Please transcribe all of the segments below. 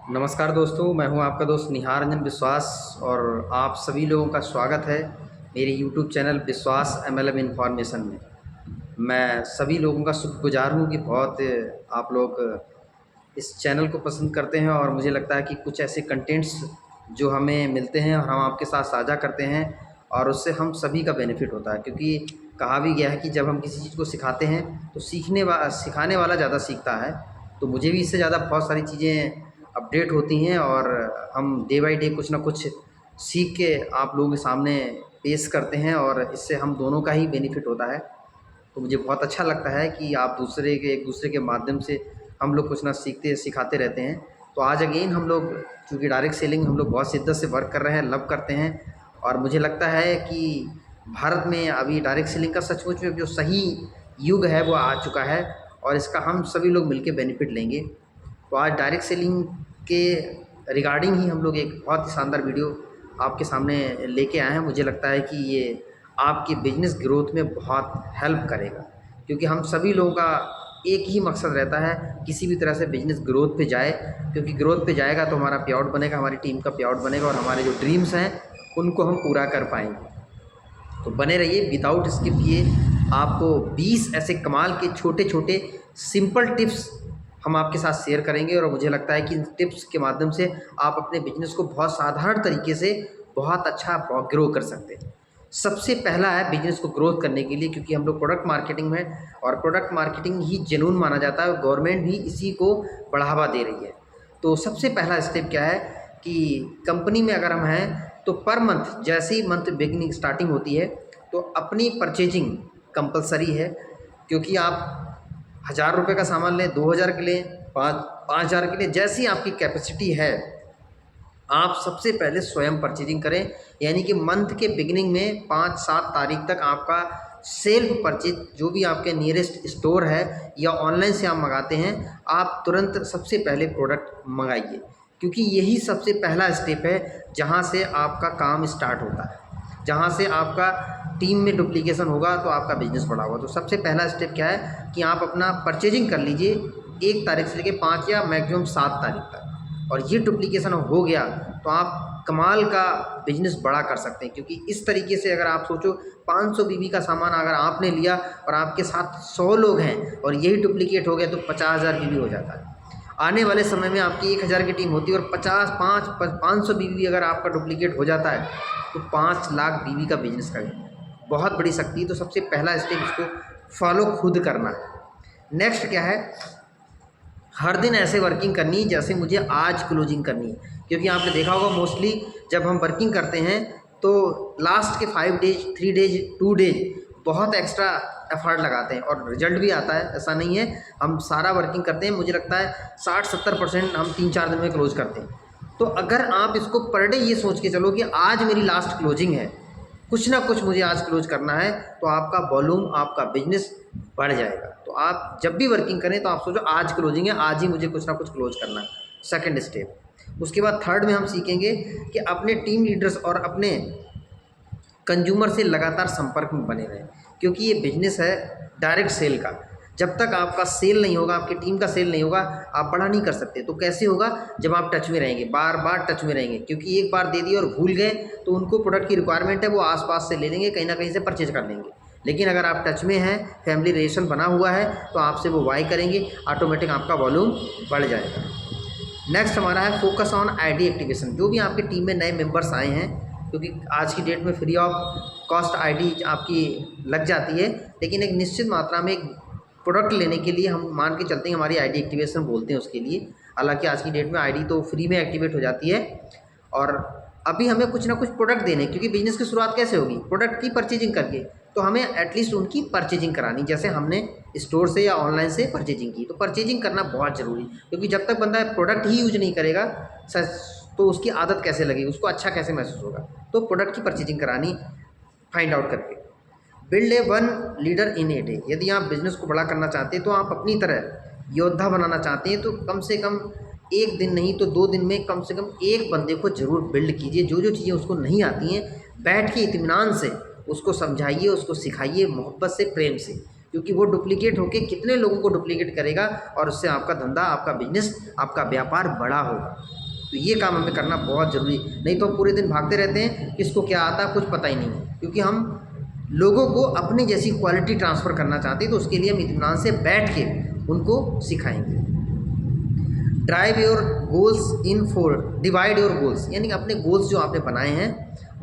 नमस्कार दोस्तों, मैं हूं आपका दोस्त निहार रंजन विश्वास और आप सभी लोगों का स्वागत है मेरे यूट्यूब चैनल विश्वास एमएलएम इन्फॉर्मेशन में। मैं सभी लोगों का शुक्रगुजार हूं कि बहुत आप लोग इस चैनल को पसंद करते हैं और मुझे लगता है कि कुछ ऐसे कंटेंट्स जो हमें मिलते हैं और हम आपके साथ साझा करते हैं और उससे हम सभी का बेनिफिट होता है, क्योंकि कहा भी गया है कि जब हम किसी चीज़ को सिखाते हैं तो सिखाने वाला ज़्यादा सीखता है। तो मुझे भी इससे ज़्यादा बहुत सारी चीज़ें अपडेट होती हैं और हम डे बाय डे कुछ ना कुछ सीख के आप लोगों के सामने पेश करते हैं और इससे हम दोनों का ही बेनिफिट होता है। तो मुझे बहुत अच्छा लगता है कि आप एक दूसरे के माध्यम से हम लोग कुछ ना सीखते सिखाते रहते हैं। तो आज अगेन हम लोग, चूँकि डायरेक्ट सेलिंग हम लोग बहुत शिद्दत से वर्क कर रहे हैं, लव करते हैं और मुझे लगता है कि भारत में अभी डायरेक्ट सेलिंग का सचमुच में जो सही युग है वो आ चुका है और इसका हम सभी लोग मिलके बेनिफिट लेंगे। तो आज डायरेक्ट सेलिंग के रिगार्डिंग ही हम लोग एक बहुत ही शानदार वीडियो आपके सामने लेके आए हैं। मुझे लगता है कि ये आपकी बिजनेस ग्रोथ में बहुत हेल्प करेगा, क्योंकि हम सभी लोगों का एक ही मकसद रहता है, किसी भी तरह से बिजनेस ग्रोथ पे जाए, क्योंकि ग्रोथ पे जाएगा तो हमारा पे आउट बनेगा, हमारी टीम का पे आउट बनेगा और हमारे जो ड्रीम्स हैं उनको हम पूरा कर पाएंगे। तो बने रहिए विदाउट स्किप किए। आपको 20 ऐसे कमाल के छोटे छोटे सिंपल टिप्स हम आपके साथ शेयर करेंगे और मुझे लगता है कि इन टिप्स के माध्यम से आप अपने बिजनेस को बहुत साधारण तरीके से बहुत अच्छा ग्रो कर सकते हैं। सबसे पहला है बिजनेस को ग्रोथ करने के लिए, क्योंकि हम लोग प्रोडक्ट मार्केटिंग में और प्रोडक्ट मार्केटिंग ही जेन्युइन माना जाता है, गवर्नमेंट भी इसी को बढ़ावा दे रही है। तो सबसे पहला स्टेप क्या है कि कंपनी में अगर हम हैं तो पर मंथ, जैसे ही मंथ बिगनिंग स्टार्टिंग होती है तो अपनी परचेजिंग कंपलसरी है, क्योंकि आप 1000 रुपये का सामान लें, 2000 के लें, 5000 के लिए, जैसी आपकी कैपेसिटी है आप सबसे पहले स्वयं परचेजिंग करें। यानी कि मंथ के बिगिनिंग में 5-7 तारीख तक आपका सेल्फ परचेज, जो भी आपके नियरेस्ट स्टोर है या ऑनलाइन से आप मंगाते हैं, आप तुरंत सबसे पहले प्रोडक्ट मंगाइए, क्योंकि यही सबसे पहला स्टेप है जहां से आपका काम स्टार्ट होता है। जहाँ से आपका टीम में डुप्लीकेशन होगा तो आपका बिजनेस बड़ा होगा। तो सबसे पहला स्टेप क्या है कि आप अपना परचेजिंग कर लीजिए 1 तारीख से लेकर 5 या मैक्सिमम 7 तारीख तक, और ये डुप्लीकेशन हो गया तो आप कमाल का बिजनेस बड़ा कर सकते हैं। क्योंकि इस तरीके से अगर आप सोचो, 500 बीबी का सामान अगर आपने लिया और आपके साथ 100 लोग हैं और यही डुप्लीकेट हो गया तो 50,000 बीबी हो जाता है। आने वाले समय में आपकी 1000 की टीम होती है और 500 बीबी अगर आपका डुप्लीकेट हो जाता है तो 5 लाख बीबी का बिजनेस करें, बहुत बड़ी शक्ति है। तो सबसे पहला स्टेप इसको फॉलो खुद करना है। नेक्स्ट क्या है, हर दिन ऐसे वर्किंग करनी जैसे मुझे आज क्लोजिंग करनी है, क्योंकि आपने देखा होगा मोस्टली जब हम वर्किंग करते हैं तो लास्ट के 5 डेज, 3 डेज, 2 डेज बहुत एक्स्ट्रा एफर्ट लगाते हैं और रिजल्ट भी आता है, ऐसा नहीं है। हम सारा वर्किंग करते हैं, मुझे लगता है 60-70% हम 3-4 दिन में क्लोज करते हैं। तो अगर आप इसको पर डे ये सोच के चलो कि आज मेरी लास्ट क्लोजिंग है, कुछ ना कुछ मुझे आज क्लोज करना है, तो आपका वॉल्यूम, आपका बिजनेस बढ़ जाएगा। तो आप जब भी वर्किंग करें तो आप सोचो आज क्लोजिंग है, आज ही मुझे कुछ ना कुछ क्लोज करना है। Second step. उसके बाद थर्ड में हम सीखेंगे कि अपने टीम लीडर्स और अपने कंज्यूमर से लगातार संपर्क में बने रहें, क्योंकि ये बिजनेस है डायरेक्ट सेल का। जब तक आपका सेल नहीं होगा, आपकी टीम का सेल नहीं होगा, आप बड़ा नहीं कर सकते। तो कैसे होगा, जब आप टच में रहेंगे, बार बार टच में रहेंगे, क्योंकि एक बार दे दिए और भूल गए तो उनको प्रोडक्ट की रिक्वायरमेंट है, वो आसपास से ले लेंगे, कहीं ना कहीं से परचेज कर लेंगे। लेकिन अगर आप टच में हैं, फैमिली रिलेशन बना हुआ है, तो आपसे वो बाय करेंगे, ऑटोमेटिक आपका वॉल्यूम बढ़ जाएगा। नेक्स्ट हमारा है फोकस ऑन आईडी एक्टिवेशन। जो भी आपकी टीम में नए मेंबर्स आए हैं, क्योंकि आज की डेट में फ्री ऑफ कॉस्ट आईडी आपकी लग जाती है, लेकिन एक निश्चित मात्रा में एक प्रोडक्ट लेने के लिए हम मान के चलते हैं हमारी आईडी एक्टिवेशन बोलते हैं उसके लिए। हालांकि आज की डेट में आईडी तो फ्री में एक्टिवेट हो जाती है और अभी हमें कुछ ना कुछ प्रोडक्ट देने, क्योंकि बिजनेस की शुरुआत कैसे होगी, प्रोडक्ट की परचेजिंग करके। तो हमें एटलीस्ट उनकी परचेजिंग करानी, जैसे हमने स्टोर से या ऑनलाइन से परचेजिंग की। तो परचेजिंग करना बहुत ज़रूरी, क्योंकि जब तक बंदा प्रोडक्ट ही यूज नहीं करेगा तो उसकी आदत कैसे लगेगी, उसको अच्छा कैसे महसूस होगा। तो प्रोडक्ट की परचेजिंग करानी फाइंड आउट करके। Build a one leader in a day. यदि आप बिजनेस को बड़ा करना चाहते हैं, तो आप अपनी तरह योद्धा बनाना चाहते हैं, तो कम से कम 1 दिन नहीं तो 2 दिन में कम से कम एक बंदे को ज़रूर बिल्ड कीजिए। जो जो चीज़ें उसको नहीं आती हैं, बैठ के इत्मीनान से उसको समझाइए, उसको सिखाइए, मोहब्बत से, प्रेम से। क्योंकि वो डुप्लीकेट होके कितने लोगों को डुप्लीकेट करेगा और उससे आपका धंधा, आपका बिजनेस, आपका व्यापार बड़ा होगा। तो ये काम हमें करना बहुत ज़रूरी, नहीं तो पूरे दिन भागते रहते हैं, किसको क्या आता है कुछ पता ही नहीं है। क्योंकि हम लोगों को अपनी जैसी क्वालिटी ट्रांसफ़र करना चाहते हैं, तो उसके लिए हम इत्मीनान से बैठ के उनको सिखाएंगे। Drive your goals in 4, divide your goals, यानी कि अपने गोल्स जो आपने बनाए हैं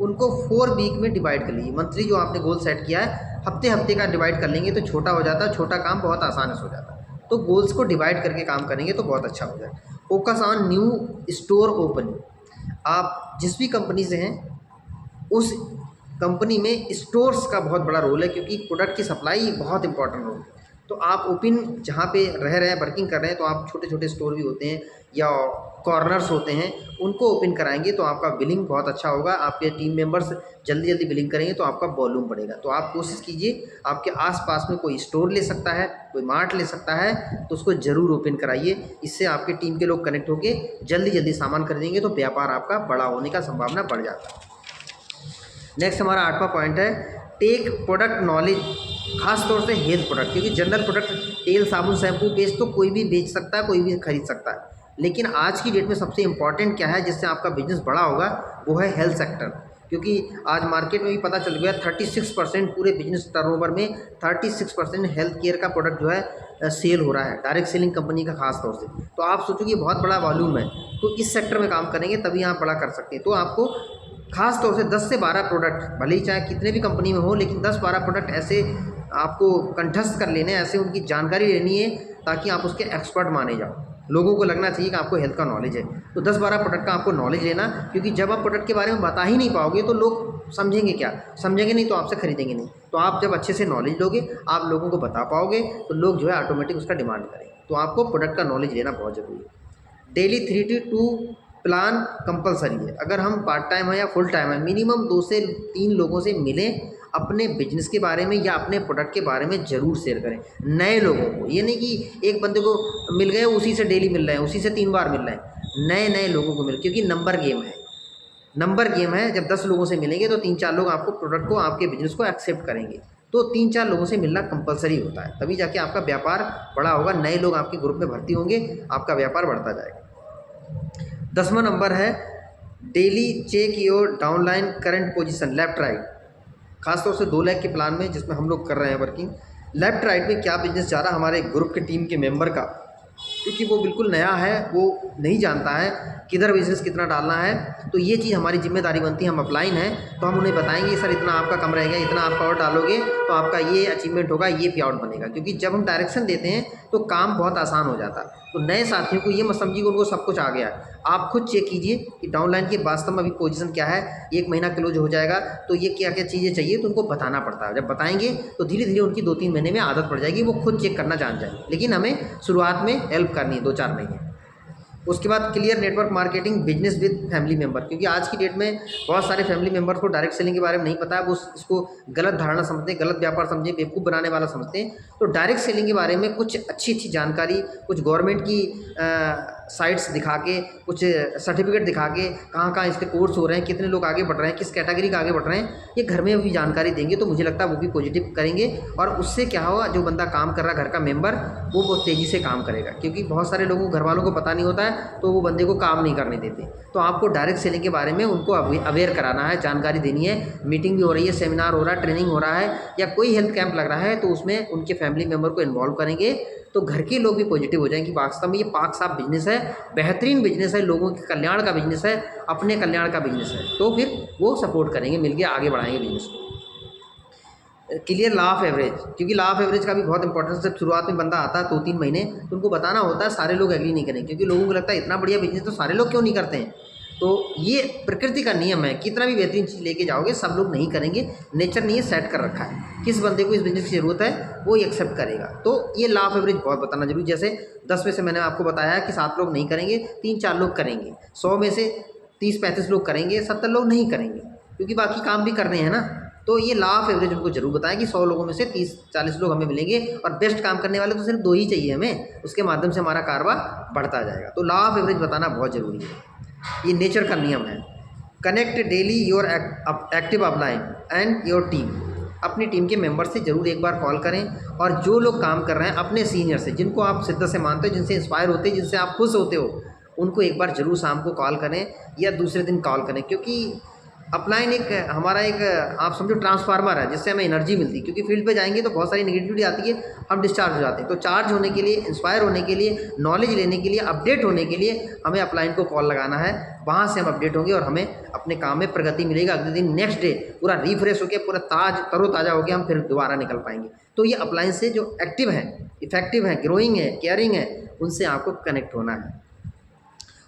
उनको 4 वीक में डिवाइड कर लीजिए। मंथली जो आपने गोल सेट किया है हफ्ते हफ्ते का डिवाइड कर लेंगे तो छोटा हो जाता है, छोटा काम बहुत आसान से हो जाता है। तो गोल्स को डिवाइड करके काम करेंगे तो बहुत अच्छा हो जाए। Focus on new store opening, आप जिस भी कंपनी से हैं उस कंपनी में स्टोर्स का बहुत बड़ा रोल है, क्योंकि प्रोडक्ट की सप्लाई बहुत इंपॉर्टेंट रोल है। तो आप ओपन जहाँ पे रह रहे हैं, वर्किंग कर रहे हैं, तो आप छोटे छोटे स्टोर भी होते हैं या कॉर्नर्स होते हैं, उनको ओपन कराएंगे तो आपका बिलिंग बहुत अच्छा होगा। आपके टीम मेंबर्स जल्दी जल्दी बिलिंग करेंगे तो आपका वॉल्यूम बढ़ेगा। तो आप कोशिश कीजिए, आपके आसपास में कोई स्टोर ले सकता है, कोई मार्ट ले सकता है, तो उसको ज़रूर ओपन कराइए। इससे आपके टीम के लोग कनेक्ट होकर जल्दी जल्दी सामान खरीदेंगे तो व्यापार आपका बड़ा होने का संभावना बढ़ जाता है। नेक्स्ट हमारा 8वां पॉइंट है टेक प्रोडक्ट नॉलेज, खास तौर से हेल्थ प्रोडक्ट, क्योंकि जनरल प्रोडक्ट तेल, साबुन, शैम्पू, पेस्ट तो कोई भी बेच सकता है, कोई भी खरीद सकता है। लेकिन आज की डेट में सबसे इम्पॉर्टेंट क्या है जिससे आपका बिजनेस बड़ा होगा, वो है हेल्थ सेक्टर। क्योंकि आज मार्केट में भी पता चल गया 36% पूरे बिजनेस टर्नओवर में 36% हेल्थ केयर का प्रोडक्ट जो है सेल हो रहा है, डायरेक्ट सेलिंग कंपनी का खास तौर से। तो आप सोचो कि बहुत बड़ा वॉल्यूम है, तो इस सेक्टर में काम करेंगे तभी आप बड़ा कर सकते हैं। तो आपको खास तौर से 10 से 12 प्रोडक्ट, भले ही चाहे कितने भी कंपनी में हो, लेकिन 10-12 प्रोडक्ट ऐसे आपको कंठस्थ कर लेने हैं, ऐसे उनकी जानकारी लेनी है ताकि आप उसके एक्सपर्ट माने जाओ। लोगों को लगना चाहिए कि आपको हेल्थ का नॉलेज है। तो 10-12 प्रोडक्ट का आपको नॉलेज लेना, क्योंकि जब आप प्रोडक्ट के बारे में बता ही नहीं पाओगे तो लोग समझेंगे क्या, समझेंगे नहीं तो आपसे खरीदेंगे नहीं। तो आप जब अच्छे से नॉलेज लोगे, आप लोगों को बता पाओगे, तो लोग जो है ऑटोमेटिक उसका डिमांड करेंगे। तो आपको प्रोडक्ट का नॉलेज लेना बहुत ज़रूरी है। डेली 3 to 2 प्लान कंपलसरी है। अगर हम पार्ट टाइम है या फुल टाइम है, मिनिमम 2 से 3 लोगों से मिलें, अपने बिजनेस के बारे में या अपने प्रोडक्ट के बारे में ज़रूर शेयर करें नए लोगों को। ये नहीं कि एक बंदे को मिल गए उसी से डेली मिल रहे हैं, उसी से 3 बार मिल रहे हैं, नए नए लोगों को मिल, क्योंकि नंबर गेम है, नंबर गेम है। जब 10 लोगों से मिलेंगे तो 3-4 लोग आपको प्रोडक्ट को, आपके बिजनेस को एक्सेप्ट करेंगे। तो 3-4 लोगों से मिलना कंपलसरी होता है, तभी जाके आपका व्यापार बड़ा होगा, नए लोग आपके ग्रुप में भर्ती होंगे, आपका व्यापार बढ़ता जाएगा। 10वां नंबर है daily check your downline current position, left right. खासतौर से 2 लाख के प्लान में जिसमें हम लोग कर रहे हैं वर्किंग, लेफ्ट राइट में क्या बिजनेस जा रहा है हमारे ग्रुप के टीम के मेंबर का, क्योंकि वो बिल्कुल नया है, वो नहीं जानता है किधर बिजनेस कितना डालना है। तो ये चीज़ हमारी जिम्मेदारी बनती है। हम अपलाइन हैं तो हम उन्हें बताएंगे सर इतना आपका कम रहेगा, इतना आपका और डालोगे तो आपका ये अचीवमेंट होगा, ये पे आउट बनेगा। क्योंकि जब हम डायरेक्शन देते हैं तो काम बहुत आसान हो जाता है। तो नए साथियों को ये मत समझिए कि उनको सब कुछ आ गया है। आप खुद चेक कीजिए कि डाउनलाइन की वास्तव में अभी पोजीशन क्या है, 1 महीना क्लोज हो जाएगा तो ये क्या क्या चीज़ें चाहिए, तो उनको बताना पड़ता है। जब बताएंगे तो धीरे धीरे उनकी 2-3 महीने में आदत पड़ जाएगी, वो खुद चेक करना जान जाएंगे। लेकिन हमें शुरुआत में हेल्प करनी है 2-4 महीने। उसके बाद clear network marketing business with family member, क्योंकि आज की डेट में बहुत सारे फैमिली मेंबर्स को डायरेक्ट सेलिंग के बारे में नहीं पता है, वो इसको गलत धारणा समझते हैं, गलत व्यापार समझे, बेवकूफ़ बनाने वाला समझते हैं। तो डायरेक्ट सेलिंग के बारे में कुछ अच्छी अच्छी जानकारी, कुछ गवर्नमेंट की साइट्स दिखा के, कुछ सर्टिफिकेट दिखा के, कहाँ कहाँ इसके कोर्स हो रहे हैं, कितने लोग आगे बढ़ रहे हैं, किस कैटेगरी का आगे बढ़ रहे हैं, ये घर में भी जानकारी देंगे तो मुझे लगता है वो भी पॉजिटिव करेंगे। और उससे क्या होगा, जो बंदा काम कर रहा है घर का मेंबर, वो बहुत तेज़ी से काम करेगा। क्योंकि बहुत सारे लोगों घर वालों को पता नहीं होता है तो वो बंदे को काम नहीं करने देते। तो आपको डायरेक्ट सेलिंग के बारे में उनको अवेयर कराना है, जानकारी देनी है। मीटिंग भी हो रही है, सेमिनार हो रहा है, ट्रेनिंग हो रहा है, या कोई हेल्थ कैंप लग रहा है तो उसमें उनके फैमिली मेम्बर को इन्वॉल्व करेंगे तो घर के लोग भी पॉजिटिव हो जाएंगे कि वास्तव में ये पाक साफ बिजनेस है, बेहतरीन बिजनेस है, लोगों के कल्याण का बिजनेस है, अपने कल्याण का बिजनेस है। तो फिर वो सपोर्ट करेंगे, मिलके आगे बढ़ाएंगे बिजनेस को। क्लियर लॉ ऑफ एवरेज, क्योंकि लॉ ऑफ एवरेज का भी बहुत इंपॉर्टेंस है। जब शुरुआत में बंदा आता है 2-3 महीने तो उनको बताना होता है, सारे लोग एग्री नहीं करेंगे, क्योंकि लोगों को लगता है इतना बढ़िया बिजनेस तो सारे लोग क्यों नहीं करते हैं। तो ये प्रकृति का नियम है, कितना भी बेहतरीन चीज़ लेके जाओगे सब लोग नहीं करेंगे, नेचर ने ये सेट कर रखा है। किस बंदे को इस बिजनेस की ज़रूरत है वो एक्सेप्ट करेगा। तो ये लॉ ऑफ एवरेज बहुत बताना जरूरी। जैसे 10 में से मैंने आपको बताया कि 7 लोग नहीं करेंगे, 3-4 लोग करेंगे, 100 में से 30-35 लोग करेंगे, 70 लोग नहीं करेंगे, क्योंकि बाकी काम भी करने हैं ना। तो ये लॉ ऑफ एवरेज उनको जरूर बताएं कि 100 लोगों में से 30-40 लोग हमें मिलेंगे, और बेस्ट काम करने वाले तो सिर्फ 2 ही चाहिए हमें, उसके माध्यम से हमारा कारोबार बढ़ता जाएगा। तो लॉ ऑफ एवरेज बताना बहुत ज़रूरी है, ये नेचर का नियम है। Connect daily your active upline and your team, अपनी टीम के मेंबर से ज़रूर एक बार कॉल करें। और जो लोग काम कर रहे हैं अपने सीनियर से, जिनको आप शिद्दत से मानते हो, जिनसे इंस्पायर होते हैं, जिनसे आप खुश होते हो, उनको एक बार ज़रूर शाम को कॉल करें या दूसरे दिन कॉल करें। क्योंकि अपलाइन एक हमारा एक आप समझो ट्रांसफार्मर है जिससे हमें एनर्जी मिलती है। क्योंकि फील्ड पे जाएंगे तो बहुत सारी नेगेटिविटी आती है, हम डिस्चार्ज हो जाते हैं। तो चार्ज होने के लिए, इंस्पायर होने के लिए, नॉलेज लेने के लिए, अपडेट होने के लिए हमें अपलाइन को कॉल लगाना है। वहाँ से हम अपडेट होंगे और हमें अपने काम में प्रगति मिलेगा। अगले दिन नेक्स्ट डे पूरा रिफ्रेश होकर, पूरा तरोताज़ा होकर हम फिर दोबारा निकल पाएंगे। तो ये अपलाइन से जो एक्टिव हैं, इफेक्टिव हैं, ग्रोइंग है, केयरिंग है, उनसे आपको कनेक्ट होना है।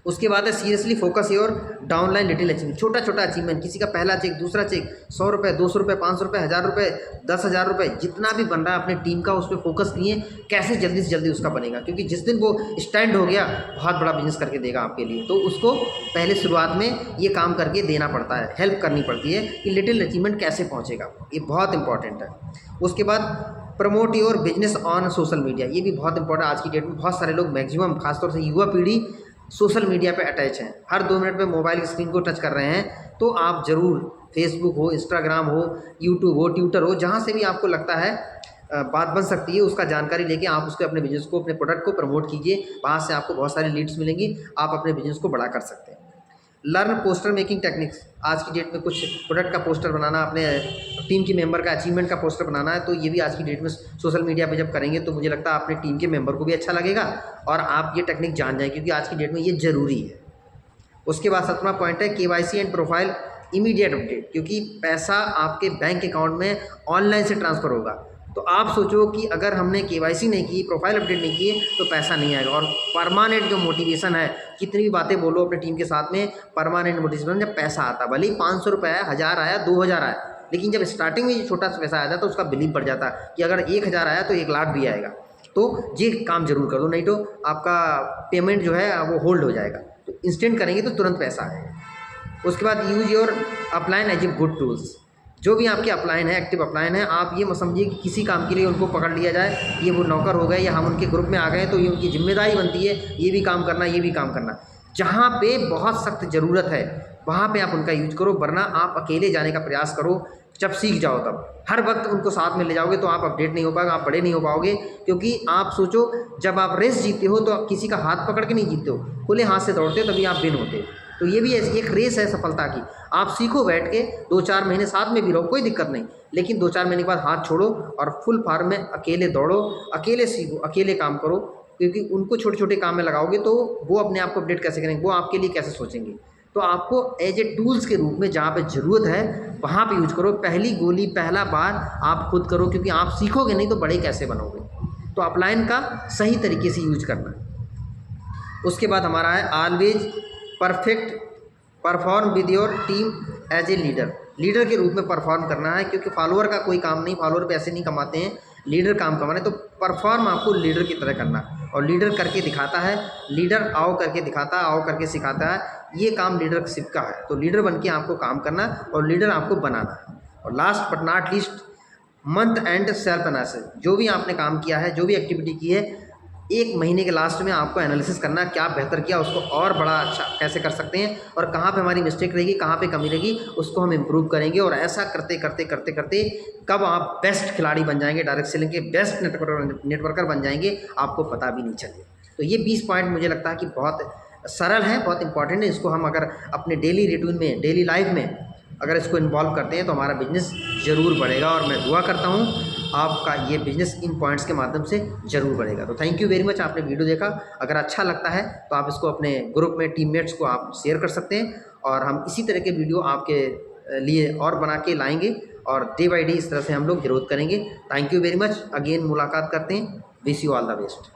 उसके बाद है seriously focus your downline little achievement. छोटा छोटा अचीवमेंट, किसी का पहला चेक, दूसरा चेक, 100 रुपये, 200 रुपये, 500 रुपये, 1000 रुपये, 10,000 रुपये, जितना भी बन रहा है अपने टीम का उस पर फोकस किए, कैसे जल्दी से जल्दी उसका बनेगा। क्योंकि जिस दिन वो स्टैंड हो गया, बहुत बड़ा बिजनेस करके देगा आपके लिए। तो उसको पहले शुरुआत में ये काम करके देना पड़ता है, हेल्प करनी पड़ती है कि लिटिल अचीवमेंट कैसे पहुँचेगा। ये बहुत इंपॉर्टेंट है। उसके बाद promote your business on social media. ये भी बहुत इंपॉर्टेंट। आज की डेट में बहुत सारे लोग, मैक्सिमम खासतौर से युवा पीढ़ी, सोशल मीडिया पे अटैच हैं। हर 2 मिनट में मोबाइल की स्क्रीन को टच कर रहे हैं। तो आप ज़रूर फेसबुक हो, इंस्टाग्राम हो, यूट्यूब हो, ट्विटर हो, जहाँ से भी आपको लगता है बात बन सकती है, उसका जानकारी लेके आप उसके अपने बिजनेस को, अपने प्रोडक्ट को प्रमोट कीजिए। वहाँ से आपको बहुत सारी लीड्स मिलेंगी, आप अपने बिजनेस को बड़ा कर सकते हैं। Learn poster making techniques. आज की डेट में कुछ प्रोडक्ट का पोस्टर बनाना, अपने टीम के मेंबर का अचीवमेंट का पोस्टर बनाना है, तो ये भी आज की डेट में सोशल मीडिया पे जब करेंगे तो मुझे लगता है अपने टीम के मेंबर को भी अच्छा लगेगा और आप ये टेक्निक जान जाएँ, क्योंकि आज की डेट में ये ज़रूरी है। उसके बाद 7वां पॉइंट है KYC and profile immediate update. क्योंकि पैसा आपके बैंक अकाउंट में ऑनलाइन से ट्रांसफ़र होगा। तो आप सोचो कि अगर हमने KYC नहीं की, प्रोफाइल अपडेट नहीं किए, तो पैसा नहीं आएगा। और परमानेंट जो मोटिवेशन है, कितनी भी बातें बोलो अपने टीम के साथ में, परमानेंट मोटिवेशन जब पैसा आता, भले ही 500 रुपये आया, 1000 आया, 2000 आया, लेकिन जब स्टार्टिंग में ये छोटा सा पैसा आया था तो उसका बिलीव बढ़ जाता कि अगर 1000 आया तो 1 लाख भी आएगा। तो ये काम जरूर कर दो, नहीं तो आपका पेमेंट जो है वो होल्ड हो जाएगा। तो इंस्टेंट करेंगे तो तुरंत पैसा आएगा। उसके बाद use your upline as a good tools. जो भी आपके अपलाइन है, एक्टिव अपलाइन है, आप ये मत समझिए कि किसी काम के लिए उनको पकड़ लिया जाए, ये वो नौकर हो गए या हम उनके ग्रुप में आ गए तो ये उनकी जिम्मेदारी बनती है ये भी काम करना, ये भी काम करना। जहाँ पे बहुत सख्त ज़रूरत है वहाँ पे आप उनका यूज करो, वरना आप अकेले जाने का प्रयास करो। जब सीख जाओ तब हर वक्त उनको साथ में ले जाओगे तो आप अपडेट नहीं हो पाएगा, आप बड़े नहीं हो पाओगे। क्योंकि आप सोचो, जब आप रेस जीतते हो तो आप किसी का हाथ पकड़ के नहीं जीतते हो, खुले हाथ से दौड़ते हो, तभी आप विन होते हो। तो ये भी एक रेस है सफलता की। आप सीखो बैठ के, 2-4 महीने साथ में भी रहो, कोई दिक्कत नहीं, लेकिन 2-4 महीने के बाद हाथ छोड़ो और फुल फार्म में अकेले दौड़ो, अकेले सीखो, अकेले काम करो। क्योंकि उनको छोटे छोटे काम में लगाओगे तो वो अपने आप को अपडेट कैसे करेंगे, वो आपके लिए कैसे सोचेंगे। तो आपको एज ए टूल्स के रूप में जहाँ पे ज़रूरत है वहाँ पे यूज करो। पहली गोली, पहला बार आप खुद करो, क्योंकि आप सीखोगे नहीं तो बड़े कैसे बनोगे। तो अपलाइन का सही तरीके से यूज करना। उसके बाद हमारा है always perfect perform with your team as a leader. Leader के रूप में परफॉर्म करना है, क्योंकि फॉलोअर का कोई काम नहीं, फॉलोअर पैसे नहीं कमाते हैं, लीडर काम कमाना है। तो परफॉर्म आपको लीडर की तरह करना, और लीडर करके दिखाता है। लीडर आओ करके दिखाता है, आओ करके सिखाता है, ये काम लीडरशिप का है। तो लीडर बन के आपको काम करना और लीडर आपको बनाना है। और last but not least, month and self analysis. जो भी आपने काम किया है, जो भी एक्टिविटी की है, 1 महीने के लास्ट में आपको एनालिसिस करना, क्या बेहतर किया, उसको और बड़ा अच्छा कैसे कर सकते हैं, और कहाँ पे हमारी मिस्टेक रहेगी, कहाँ पे कमी रहेगी, उसको हम इम्प्रूव करेंगे। और ऐसा करते करते करते करते कब आप बेस्ट खिलाड़ी बन जाएंगे, डायरेक्ट सेलिंग के बेस्ट नेटवर्कर बन जाएंगे, आपको पता भी नहीं चलेगा। तो ये 20 पॉइंट मुझे लगता है कि बहुत सरल है, बहुत इंपॉर्टेंट है। इसको हम अगर अपने डेली रूटीन में, डेली लाइफ में अगर इसको इन्वॉल्व करते हैं तो हमारा बिजनेस ज़रूर बढ़ेगा। और मैं दुआ करता हूँ आपका ये बिजनेस इन पॉइंट्स के माध्यम से ज़रूर बढ़ेगा। तो थैंक यू वेरी मच, आपने वीडियो देखा। अगर अच्छा लगता है तो आप इसको अपने ग्रुप में, टीममेट्स को आप शेयर कर सकते हैं, और हम इसी तरह के वीडियो आपके लिए और बना के लाएंगे, और डे बाई डे इस तरह से हम लोग ग्रोथ करेंगे। Thank you very much, again मुलाकात करते हैं। Wish you all the best.